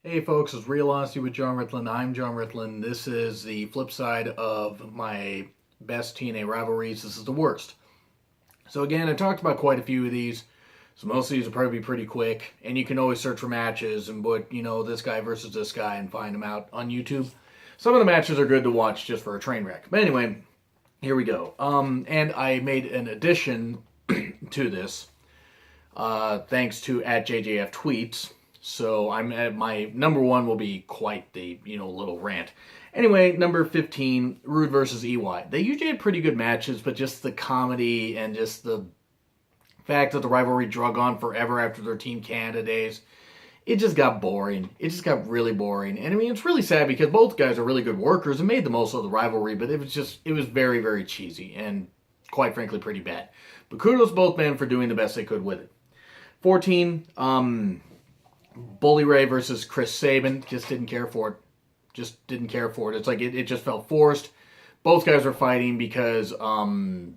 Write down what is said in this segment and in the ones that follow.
Hey folks, it's Real Honesty with John Ritland. I'm John Ritland. This is the flip side of my best TNA rivalries. This is the worst. So again, I talked about quite a few of these. So most of these will probably be pretty quick. And you can always search for matches and put, this guy versus this guy and find them out on YouTube. Some of the matches are good to watch just for a train wreck. But anyway, here we go. And I made an addition to this thanks to @JJF Tweets. So I'm at my number one will be quite the, little rant. Anyway, number 15, Rude versus EY. They usually had pretty good matches, but just the comedy and just the fact that the rivalry drug on forever after their Team Canada days, it just got boring. It just got really boring. And I mean, it's really sad because both guys are really good workers and made the most of the rivalry, but it was very, very cheesy and quite frankly pretty bad. But kudos to both men for doing the best they could with it. 14, Bully Ray versus Chris Sabin. Just didn't care for it. It's like it just felt forced. Both guys were fighting because, it was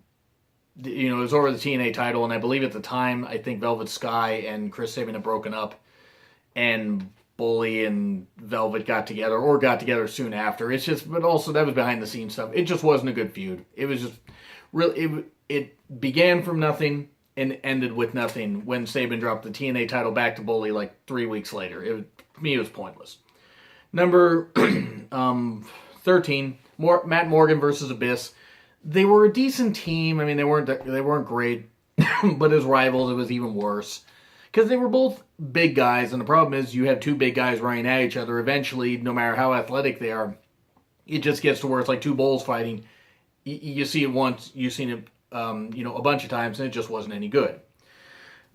over the TNA title, and I believe at the time, I think Velvet Sky and Chris Sabin had broken up, and Bully and Velvet got together soon after. It's just, but also that was behind the scenes stuff. It just wasn't a good feud. It was just really, it began from nothing and ended with nothing when Sabin dropped the TNA title back to Bully like 3 weeks later. To me, it was pointless. Number 13, Matt Morgan versus Abyss. They were a decent team. I mean, they weren't great, but as rivals, it was even worse because they were both big guys. And the problem is, you have two big guys running at each other. Eventually, no matter how athletic they are, it just gets to where it's like two bulls fighting. You see it once, you've seen it a bunch of times, and it just wasn't any good.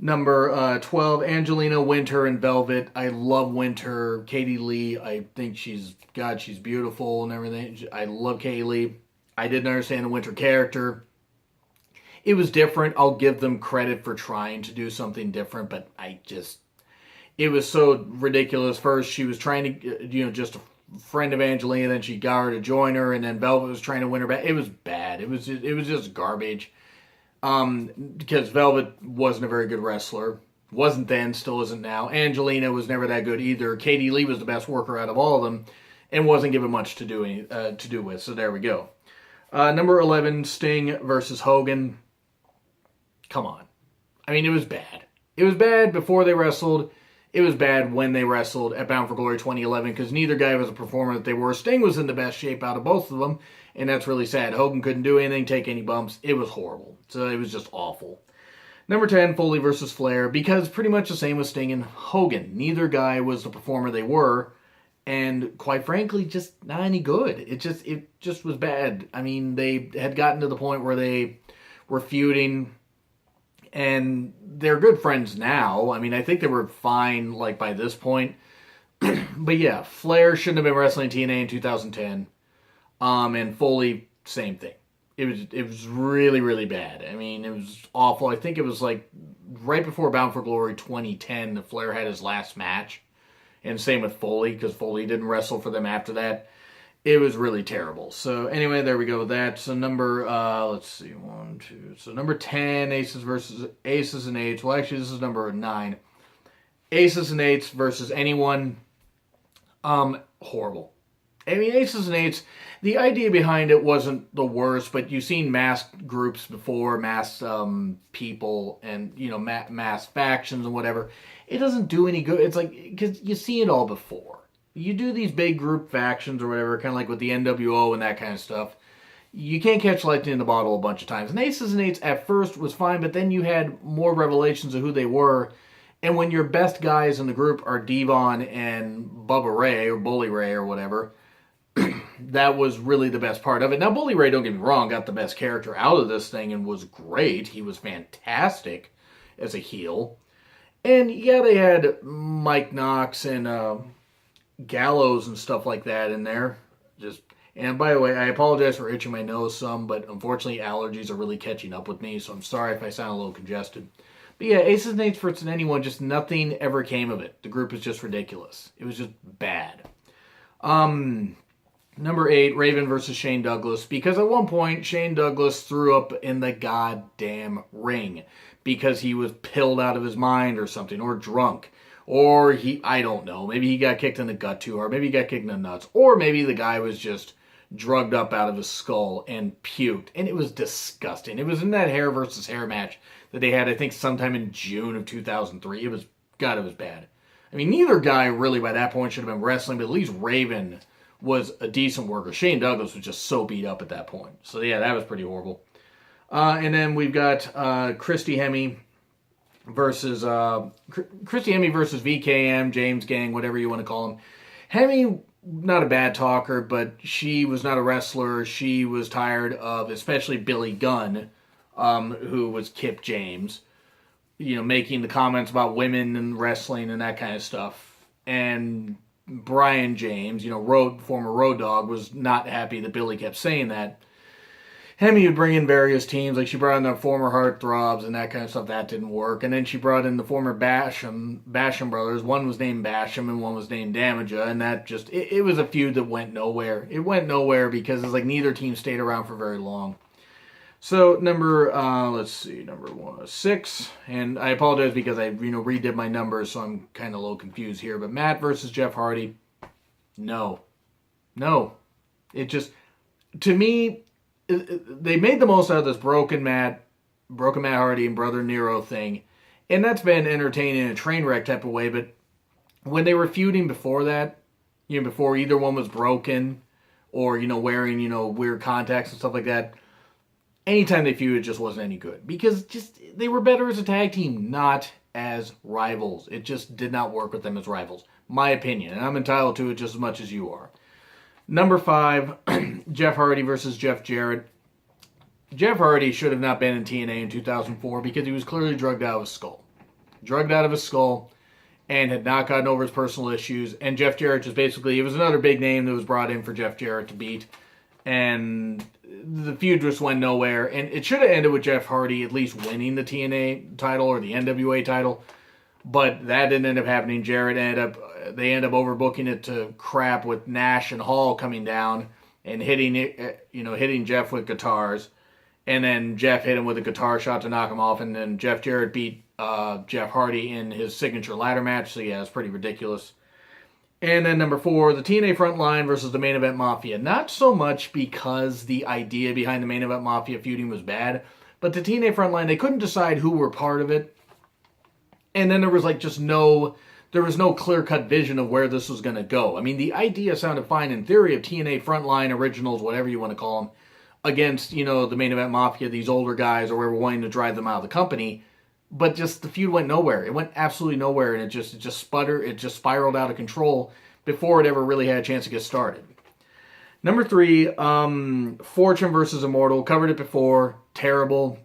Number 12, Angelina, Winter, and Velvet. I love Winter. Katie Lee, I think she's beautiful and everything. I love Katie Lee. I didn't understand the Winter character. It was different. I'll give them credit for trying to do something different, but it was so ridiculous. First, she was trying to, just a friend of Angelina, then she got her to join her, and then Velvet was trying to win her back. It was bad. It was just garbage. Because Velvet wasn't a very good wrestler. Wasn't then, still isn't now. Angelina was never that good either. Katie Lee was the best worker out of all of them, and wasn't given much to do with. So there we go. Number 11, Sting versus Hogan. Come on. I mean, it was bad. It was bad before they wrestled. It was bad when they wrestled at Bound for Glory 2011 because neither guy was a performer that they were. Sting was in the best shape out of both of them, and that's really sad. Hogan couldn't do anything, take any bumps. It was horrible. So it was just awful. Number 10, Foley versus Flair, because pretty much the same with Sting and Hogan. Neither guy was the performer they were, and quite frankly, just not any good. It just was bad. I mean, they had gotten to the point where they were feuding, and they're good friends now. I mean, I think they were fine, like, by this point. But yeah, Flair shouldn't have been wrestling TNA in 2010. And Foley, same thing. It was really, really bad. I mean, it was awful. I think it was like right before Bound for Glory 2010 that Flair had his last match. And same with Foley, because Foley didn't wrestle for them after that. It was really terrible. So anyway, there we go with that. So number, let's see, 1, 2. So number 10, Aces and Eights. Well, actually, this is number 9. Aces and Eights versus anyone. Horrible. I mean, Aces and Eights, the idea behind it wasn't the worst, but you've seen masked groups before, masked people, and, masked factions and whatever. It doesn't do any good. It's like, because you see it all before. You do these big group factions or whatever, kind of like with the NWO and that kind of stuff. You can't catch lightning in the bottle a bunch of times. And Aces and Eights at first was fine, but then you had more revelations of who they were. And when your best guys in the group are Devon and Bubba Ray, or Bully Ray, or whatever, that was really the best part of it. Now, Bully Ray, don't get me wrong, got the best character out of this thing and was great. He was fantastic as a heel. And yeah, they had Mike Knox and Gallows and stuff like that in there. And by the way, I apologize for itching my nose some, but unfortunately allergies are really catching up with me, so I'm sorry if I sound a little congested. But yeah, Aces and Eights versus anyone, just nothing ever came of it. The group is just ridiculous. It was just bad. Number 8, Raven versus Shane Douglas, because at one point Shane Douglas threw up in the goddamn ring because he was pilled out of his mind or something, or drunk, Or I don't know, maybe he got kicked in the gut too hard, maybe he got kicked in the nuts, or maybe the guy was just drugged up out of his skull and puked, and it was disgusting. It was in that hair versus hair match that they had, I think, sometime in June of 2003. It was bad. I mean, neither guy really by that point should have been wrestling, but at least Raven was a decent worker. Shane Douglas was just so beat up at that point. So yeah, that was pretty horrible. And then we've got Christy Hemme versus VKM, James Gang, whatever you want to call him. Hemme, not a bad talker, but she was not a wrestler. She was tired of, especially Billy Gunn, who was Kip James, making the comments about women and wrestling and that kind of stuff. And Brian James, former Road Dogg, was not happy that Billy kept saying that. Hemme would bring in various teams, like she brought in the former Heartthrobs and that kind of stuff. That didn't work. And then she brought in the former Basham brothers. One was named Basham and one was named Damaja, and that just, it was a feud that went nowhere. It went nowhere because it's like neither team stayed around for very long. So number 6, and I apologize because I redid my numbers, so I'm kind of a little confused here. But Matt versus Jeff Hardy, no, it just, to me, they made the most out of this broken Matt Hardy and Brother Nero thing, and that's been entertaining in a train wreck type of way. But when they were feuding before that, before either one was broken or wearing weird contacts and stuff like that, anytime they feuded, it just wasn't any good because they were better as a tag team, not as rivals. It just did not work with them as rivals, my opinion, and I'm entitled to it just as much as you are. Number 5, Jeff Hardy versus Jeff Jarrett. Jeff Hardy should have not been in TNA in 2004 because he was clearly drugged out of his skull. And had not gotten over his personal issues. And Jeff Jarrett just basically, it was another big name that was brought in for Jeff Jarrett to beat. And the feud just went nowhere. And it should have ended with Jeff Hardy at least winning the TNA title or the NWA title. But that didn't end up happening. They ended up overbooking it to crap with Nash and Hall coming down and hitting Jeff with guitars. And then Jeff hit him with a guitar shot to knock him off. And then Jeff Jarrett beat Jeff Hardy in his signature ladder match. So yeah, it's pretty ridiculous. And then number 4, the TNA Frontline versus the Main Event Mafia. Not so much because the idea behind the Main Event Mafia feuding was bad, but the TNA Frontline, they couldn't decide who were part of it. And then there was no clear-cut vision of where this was going to go. I mean, the idea sounded fine in theory of TNA Frontline Originals, whatever you want to call them, against, the Main Event Mafia, these older guys, or whoever wanting to drive them out of the company. But just the feud went nowhere. It went absolutely nowhere, and it just sputtered. It just spiraled out of control before it ever really had a chance to get started. Number 3, Fortune versus Immortal. Covered it before. Terrible.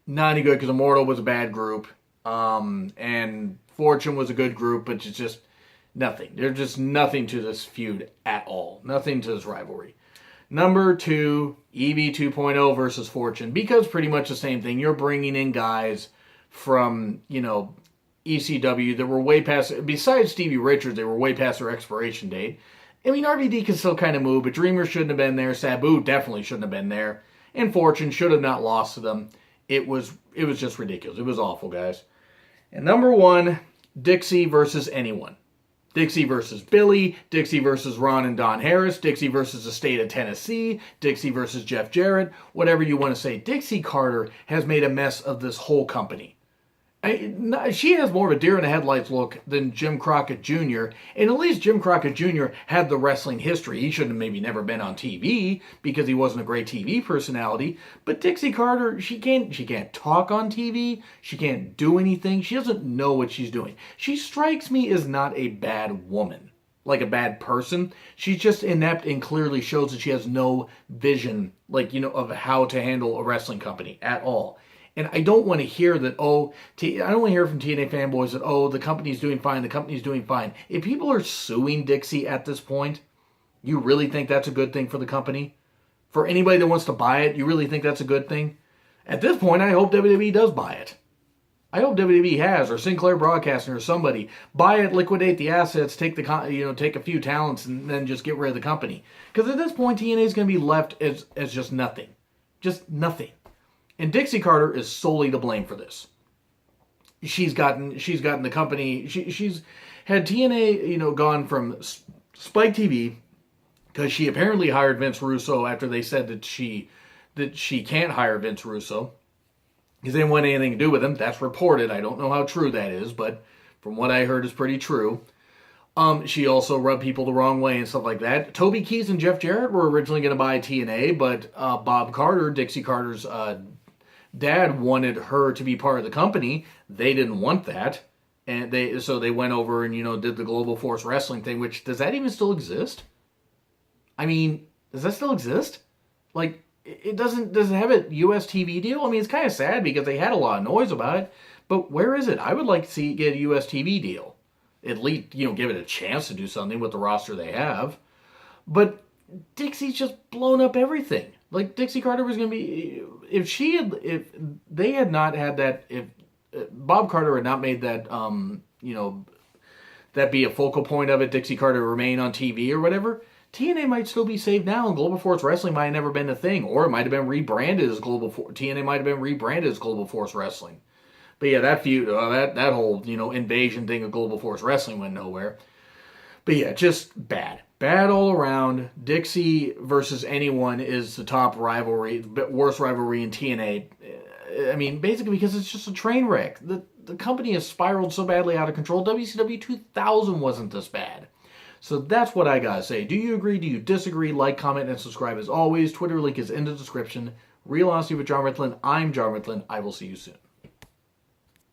Not any good because Immortal was a bad group. And Fortune was a good group, but it's just nothing. There's just nothing to this feud at all. Nothing to this rivalry. Number 2, EV 2.0 versus Fortune, because pretty much the same thing. You're bringing in guys from, ECW that were way past, besides Stevie Richards, they were way past their expiration date. I mean, RVD can still kind of move, but Dreamer shouldn't have been there. Sabu definitely shouldn't have been there. And Fortune should have not lost to them. It was just ridiculous. It was awful, guys. And number 1, Dixie versus anyone. Dixie versus Billy, Dixie versus Ron and Don Harris, Dixie versus the state of Tennessee, Dixie versus Jeff Jarrett, whatever you want to say. Dixie Carter has made a mess of this whole company. She has more of a deer in the headlights look than Jim Crockett Jr., and at least Jim Crockett Jr. had the wrestling history. He should have maybe never been on TV because he wasn't a great TV personality, but Dixie Carter, she can't talk on TV, she can't do anything, she doesn't know what she's doing. She strikes me as not a bad woman, like a bad person. She's just inept and clearly shows that she has no vision, of how to handle a wrestling company at all. And I don't want to hear that, I don't want to hear from TNA fanboys that, the company's doing fine, If people are suing Dixie at this point, you really think that's a good thing for the company? For anybody that wants to buy it, you really think that's a good thing? At this point, I hope WWE does buy it. I hope WWE has, or Sinclair Broadcasting, or somebody. Buy it, liquidate the assets, take a few talents, and then just get rid of the company. Because at this point, TNA is going to be left as just nothing. Just nothing. And Dixie Carter is solely to blame for this. she's gotten the company. She's had TNA, gone from Spike TV, because she apparently hired Vince Russo after they said that she can't hire Vince Russo because they didn't want anything to do with him. That's reported. I don't know how true that is, but from what I heard, is pretty true. She also rubbed people the wrong way and stuff like that. Toby Keith and Jeff Jarrett were originally going to buy TNA, but Bob Carter, Dixie Carter's dad, wanted her to be part of the company. They didn't want that, and they went over and did the Global Force Wrestling thing. Which, does that even still exist? I mean, does that still exist? Like, it doesn't. Does it have a U.S. TV deal? I mean, it's kind of sad because they had a lot of noise about it. But where is it? I would like to get a U.S. TV deal. At least, give it a chance to do something with the roster they have. But Dixie's just blown up everything. Like, Dixie Carter was going to be... If they had not had that... If Bob Carter had not made that, that be a focal point of it, Dixie Carter remain on TV or whatever... TNA might still be saved now, and Global Force Wrestling might have never been a thing, or it might have been rebranded as TNA might have been rebranded as Global Force Wrestling. But yeah, that feud, that whole invasion thing of Global Force Wrestling went nowhere. But yeah, just bad all around. Dixie versus anyone is the top rivalry, worst rivalry in TNA. I mean, basically because it's just a train wreck. The company has spiraled so badly out of control. WCW 2000 wasn't this bad. So that's what I gotta say. Do you agree? Do you disagree? Like, comment, and subscribe as always. Twitter link is in the description. Real Honesty with John Ritlin. I'm John Ritlin. I will see you soon.